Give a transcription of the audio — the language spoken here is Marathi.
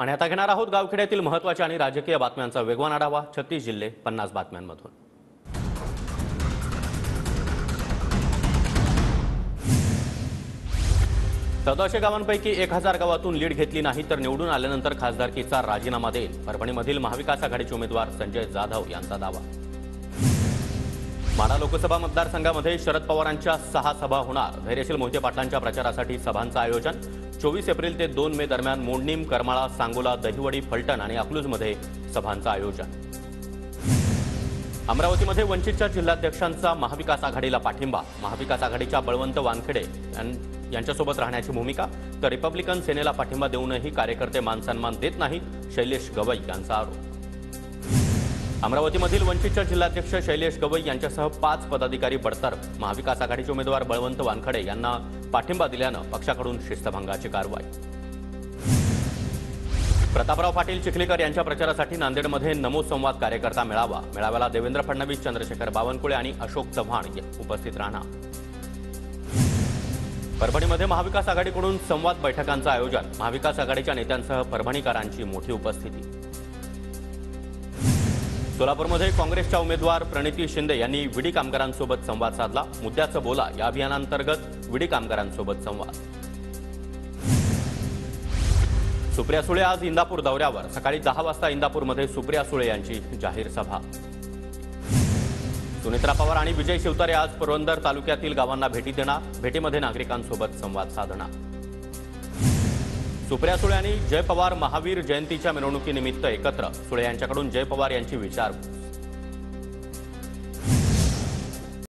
आणि आता घेणार आहोत गावखेड्यातील महत्त्वाच्या आणि राजकीय बातम्यांचा वेगवान आढावा। 36 जिल्हे 50 बातम्यांमधून। सदाशे गावांपैकी 1000 गावातून लीड घेतली नाही तर निवडून आल्यानंतर खासदारकीचा राजीनामा देईल। परभणीमधील महाविकास आघाडीचे उमेदवार संजय जाधव यांचा दावा। माढा लोकसभा मतदारसंघामध्ये शरद पवारांच्या 6 सभा होणार। धैर्यशील मोहिते पाटलांच्या प्रचारासाठी सभांचं आयोजन। 24 एप्रिल ते 2 मे दरम्यान मोडणीम, करमाळा, सांगोला, दहिवडी, फलटण आणि अकलूजमध्ये सभांचं आयोजन। अमरावतीमध्ये वंचितच्या जिल्हाध्यक्षांचा महाविकास आघाडीला पाठिंबा। महाविकास आघाडीच्या बळवंत वानखेडे यांच्यासोबत राहण्याची भूमिका, तर रिपब्लिकन सेनेला पाठिंबा देऊनही कार्यकर्ते मानसन्मान देत नाहीत, शैलेश गवई यांचा आरोप। अमरावतीमधील वंचितच्या जिल्हाध्यक्ष शैलेश गवई यांच्यासह 5 पदाधिकारी बडतर्फ। महाविकास आघाडीचे उमेदवार बळवंत वानखेडे यांना पाठिंबा दिल्यानं पक्षाकडून शिस्तभंगाची कारवाई। प्रतापराव पाटील चिखलीकर यांच्या प्रचारासाठी नांदेडमध्ये नमो संवाद कार्यकर्ता मेळावा। मेळाव्याला देवेंद्र फडणवीस, चंद्रशेखर बावनकुळे आणि अशोक चव्हाण उपस्थित राहणार। परभणीमध्ये महाविकास आघाडीकडून संवाद बैठकांचं आयोजन। महाविकास आघाडीच्या नेत्यांसह परभणीकरांची मोठी उपस्थिती। सोलापूरमध्ये काँग्रेसच्या उमेदवार प्रणिती शिंदे यांनी विडी कामगारांसोबत संवाद साधला। मुद्द्याचं बोला या अभियानांतर्गत विडी कामगारांसोबत संवाद। सुप्रिया सुळे आज इंदापूर दौऱ्यावर। सकाळी 10 वाजता इंदापूरमध्ये सुप्रिया सुळे यांची जाहीर सभा। सुनेत्रा पवार आणि विजय शिवतारे आज पुरंदर तालुक्यातील गावांना भेटी देणार। भेटीमध्ये नागरिकांसोबत संवाद साधणार। सुप्रिया सुळे आणि जय पवार महावीर जयंतीच्या मिरवणुकीनिमित्त एकत्र। सुळे यांच्याकडून जय पवार यांची विचारपूस।